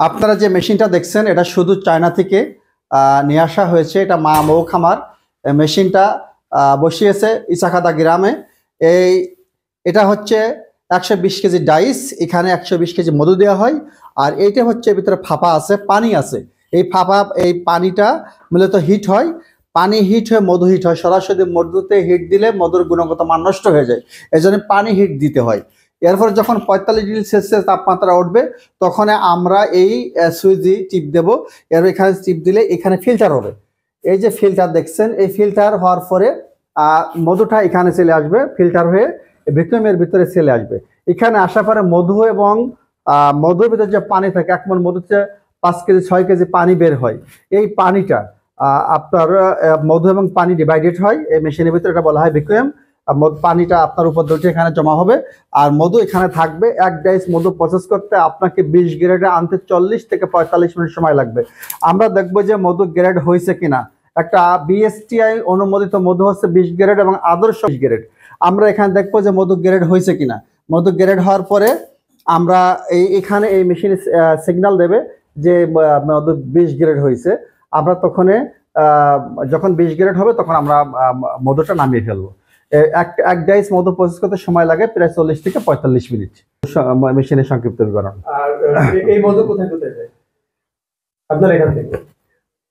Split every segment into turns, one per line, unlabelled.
আপনারা যে মেশিনটা দেখছেন এটা শুধু চায়না থেকে নিয়ে আসা হয়েছে। এটা মা মৌ খামার মেশিনটা বসিয়েছে ইসাখাদা গ্রামে। এই এটা হচ্ছে 120 কেজি ডাইস, এখানে 120 কেজি মধু দেওয়া হয়। আর এইটা হচ্ছে ভিতরে ফাঁপা আছে, পানি আছে। এই পানিটা মূলত হিট হয়, পানি হিট হয়ে মধু হিট হয়। সরাসরি মধুতে হিট দিলে মধুর গুণগত মান নষ্ট হয়ে যায়, এই জন্য পানি হিট দিতে হয়। এরপর যখন 45 ডিগ্রি সেলসিয়াস তাপমাত্রা উঠবে তখন আমরা এই সুইচি টিপ দেব। এর এখানে টিপ দিলে এখানে ফিল্টার হবে। এই যে ফিল্টার দেখছেন, এই ফিল্টার হওয়ার পরে মধুটা এখানে চলে আসবে, ফিল্টার হয়ে ভ্যাকুয়ামের ভিতরে চলে আসবে। এখানে আসার পরে মধু এবং মধুর ভিতরে যে পানি থাকে, এক মন মধুতে 5 কেজি 6 কেজি পানি বের হয়। এই পানিটা আপনার মধু এবং পানি ডিভাইডেড হয় এই মেশিনের ভিতরে, এটা বলা হয় ভ্যাকুয়াম। পানিটা আপনার উপর দুটি এখানে জমা হবে আর মধু এখানে থাকবে। এক ডাইস মধু প্রসেস করতে আপনাকে 20 গ্রেডে আনতে 40 থেকে 45 মিনিট সময় লাগবে। আমরা দেখবো যে মধু গ্রেড হয়েছে কিনা। একটা বিএসটিআই অনুমোদিত মধু হচ্ছে 20 গ্রেড এবং আদর্শ 20 গ্রেড। আমরা এখানে দেখবো যে মধু গ্রেড হয়েছে কিনা। মধু গ্রেড হওয়ার পরে আমরা এখানে এই মেশিনে সিগন্যাল দেবে যে মধু 20 গ্রেড হয়েছে। আমরা তখন যখন 20 গ্রেড হবে তখন আমরা মধুটা নামিয়ে ফেলবো। এক ডাইস মধু প্রসেস করতে সময় লাগে প্রায় 40 থেকে 45 মিনিট। মেশিনের সংক্ষিপ্ত বিবরণ।
আর এই মধু কোথায় কোথায় যায় আপনার এখান থেকে?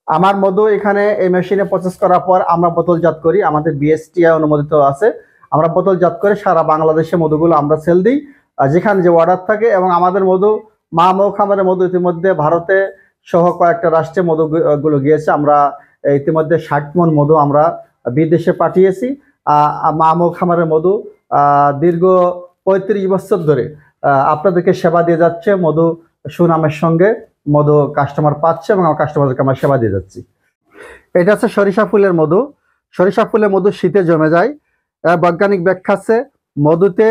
আমার মধু এখানে এই মেশিনে প্রসেস করার পর আমরা বোতলজাত করি, আমাদের বিএসটিআই অনুমোদিত আছে। আমরা বোতলজাত করে সারা বাংলাদেশে মধুগুলো আমরা সেল দিই যেখানে যে অর্ডার থাকে। এবং আমাদের মধু মা মৌ খামারের মধু ইতিমধ্যে ভারতে সহ কয়েকটা রাষ্ট্রে মধুগুলো গিয়েছে। আমরা ইতিমধ্যে 60 মণ মধু আমরা বিদেশে পাঠিয়েছি। মা মৌ খামারের মধু দীর্ঘ 35 বছর ধরে আপনাদেরকে সেবা দিয়ে যাচ্ছে। মধু সুনামের সঙ্গে মধু কাস্টমার পাচ্ছে এবং আমার কাস্টমারদেরকে আমরা সেবা দিয়ে যাচ্ছি। এটা হচ্ছে সরিষা ফুলের মধু। সরিষা ফুলের মধু শীতে জমে যায়। বৈজ্ঞানিক ব্যাখ্যা আছে মধুতে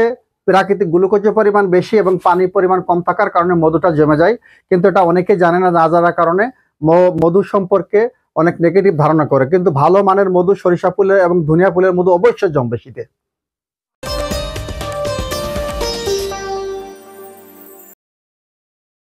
প্রাকৃতিক গ্লুকোজের পরিমাণ বেশি এবং পানির পরিমাণ কম থাকার কারণে মধুটা জমে যায়। কিন্তু এটা অনেকে জানে না, না জানার কারণে মধু সম্পর্কে অনেক নেগেটিভ ধারণা করে। কিন্তু ভালো মানের মধু সরিষা ফুলের এবং ধনিয়া ফুলের মধু অবশ্যই জমবে শীতে।